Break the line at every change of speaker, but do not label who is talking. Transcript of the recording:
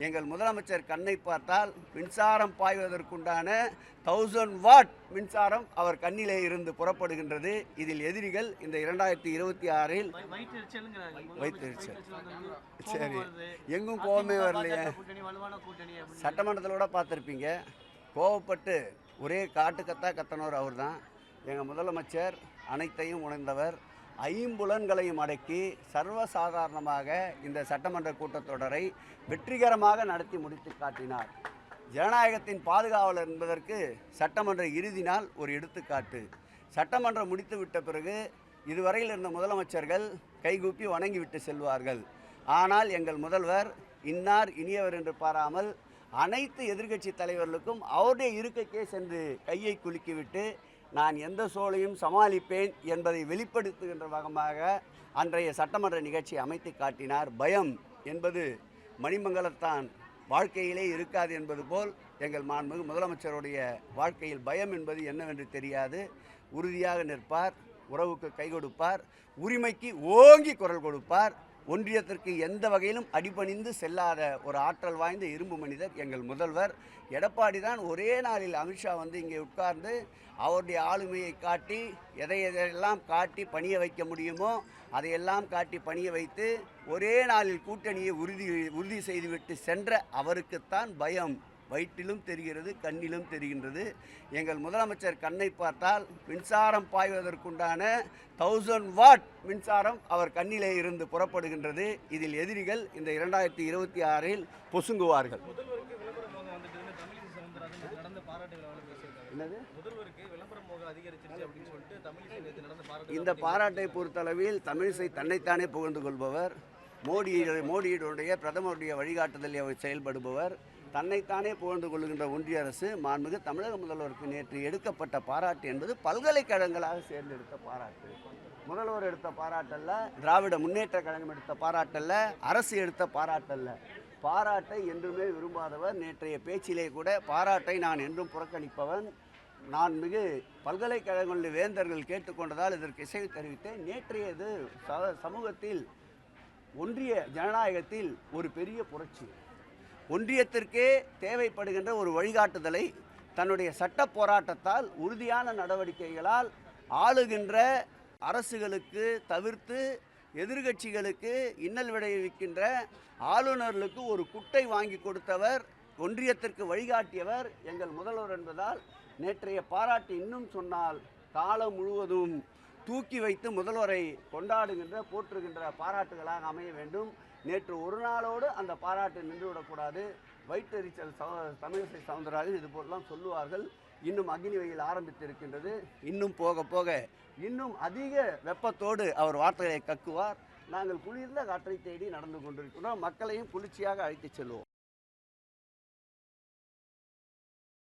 எங்கள் முதலமைச்சர் கண்ணை பார்த்தால் மின்சாரம் பாய்வதற்குண்டான 1000 வாட் மின்சாரம் அவர் கண்ணிலே இருந்து புறப்படுகின்றது. இதில் எதிரிகள் இந்த 2026இல் வைத்தறிச்சல். சரி, எங்கும் கோபமே வரலையே. சட்டமன்றத்தில் கூட பார்த்துருப்பீங்க, கோவப்பட்டு ஒரே காட்டுக்கத்தா கத்தனவர் அவர் தான். எங்கள் முதலமைச்சர் அனைத்தையும் உணர்ந்தவர். ஐம்புலன்களையும் அடக்கி சர்வசாதாரணமாக இந்த சட்டமன்ற கூட்டத்தொடரை வெற்றிகரமாக நடத்தி முடித்து காட்டினார். ஜனநாயகத்தின் பாதுகாவலர் என்பதற்கு சட்டமன்ற இறுதி நாள் ஒரு எடுத்துக்காட்டு. சட்டமன்றம் முடித்து விட்ட பிறகு இதுவரையில் இருந்த முதலமைச்சர்கள் கைகூப்பி வணங்கிவிட்டு செல்வார்கள். ஆனால் எங்கள் முதல்வர் இன்னார் இனியவர் என்று பாராமல் அனைத்து எதிர்க்கட்சி தலைவர்களுக்கும் அவருடைய இருக்கைக்கே சென்று கையை குலுக்கிவிட்டு நான் எந்த சூழலையும் சமாளிப்பேன் என்பதை வெளிப்படுத்துகின்ற வகமாக அன்றைய சட்டமன்ற நிகழ்ச்சி அமைத்து காட்டினார். பயம் என்பது மணிமங்கலத்தான் வாழ்க்கையிலே இருக்காது என்பது போல் எங்கள் மாண்புமிகு முதலமைச்சருடைய வாழ்க்கையில் பயம் என்பது என்னவென்று தெரியாது. உறுதியாக நிற்பார், உறவுக்கு கை கொடுப்பார், உரிமைக்கு ஓங்கி குரல் கொடுப்பார். ஒன்றியத்திற்கு எந்த வகையிலும் அடிபணிந்து செல்லாத ஒரு ஆற்றல் வாய்ந்த இரும்பு மனிதர் எங்கள் முதல்வர். எடப்பாடி தான் ஒரே நாளில் அமித்ஷா வந்து இங்கே உட்கார்ந்து அவருடைய ஆளுமையை காட்டி எதையெல்லாம் காட்டி பணிய வைக்க முடியுமோ அதையெல்லாம் காட்டி பணிய வைத்து ஒரே நாளில் கூட்டணியை உறுதி செய்துவிட்டு சென்ற அவருக்குத்தான் பயம் வயிற்றிலும் தெரிகிறது, கண்ணிலும் தெரிகின்றது. எங்கள் முதலமைச்சர் கண்ணை பார்த்தால் மின்சாரம் பாய்வதற்குண்டான 1000 வாட் மின்சாரம் அவர் கண்ணிலே இருந்து புறப்படுகின்றது. இதில் எதிரிகள் இந்த 2026இல் பொசுங்குவார்கள். இந்த பாராட்டை பொறுத்தளவில் தமிழிசை தன்னைத்தானே புகழ்ந்து கொள்பவர், மோடியுடைய பிரதமருடைய வழிகாட்டுதலில் அவர் செயல்படுபவர், தன்னைத்தானே புகழ்ந்து கொள்கின்ற ஒன்றிய அரசு மாண்புமிகு தமிழக முதல்வருக்கு நேற்று எடுக்கப்பட்ட பாராட்டு என்பது பல்கலைக்கழகங்களாக சேர்ந்து எடுத்த பாராட்டு. முதல்வர் எடுத்த பாராட்டல்ல, திராவிட முன்னேற்ற கழகம் எடுத்த பாராட்டல்ல, அரசு எடுத்த பாராட்டல்ல. பாராட்டை என்றுமே விரும்பாதவர். நேற்றைய பேச்சிலே கூட பாராட்டை நான் என்றும் புறக்கணிப்பவன். நான் மிகு பல்கலைக்கழகங்களுடைய வேந்தர்கள் கேட்டுக்கொண்டதால் இதற்கு இசைவு தெரிவித்தேன். நேற்றையது சமூகத்தில் ஒன்றிய ஜனநாயகத்தில் ஒரு பெரிய புரட்சி. ஒன்றியத்திற்கே தேவைப்படுகின்ற ஒரு வழிகாட்டுதலை தன்னுடைய சட்ட போராட்டத்தால் உறுதியான நடவடிக்கைகளால் ஆளுகின்ற அரசுகளுக்கு தவிர்த்து எதிர்கட்சிகளுக்கு இன்னல் விளைவிக்கின்ற ஆளுநர்களுக்கு ஒரு குட்டை வாங்கி கொடுத்தவர், ஒன்றியத்திற்கு வழிகாட்டியவர் எங்கள் முதல்வர் என்பதால் நேற்றைய பாராட்டு இன்னும் சொன்னால் காலம் முழுவதும் தூக்கி வைத்து முதல்வரை கொண்டாடுகின்ற போற்றுகின்ற பாராட்டுகளாக அமைய வேண்டும். நேற்று ஒரு நாளோடு அந்த பாராட்டு நின்றுவிடக்கூடாது. வயிற்றெரிச்சல் தமிழிசை சவுந்தரராஜன் இது போலலாம் சொல்லுவார்கள். இன்னும் அக்னி வெயில் ஆரம்பித்திருக்கின்றது. இன்னும் போக போக இன்னும் அதிக வெப்பத்தோடு அவர் வார்த்தைகளை கக்குவார். நாங்கள் குளிர்ந்த காற்றை தேடி நடந்து கொண்டிருக்கிறோம். மக்களையும் குளிர்ச்சியாக அழைத்து செல்வோம்.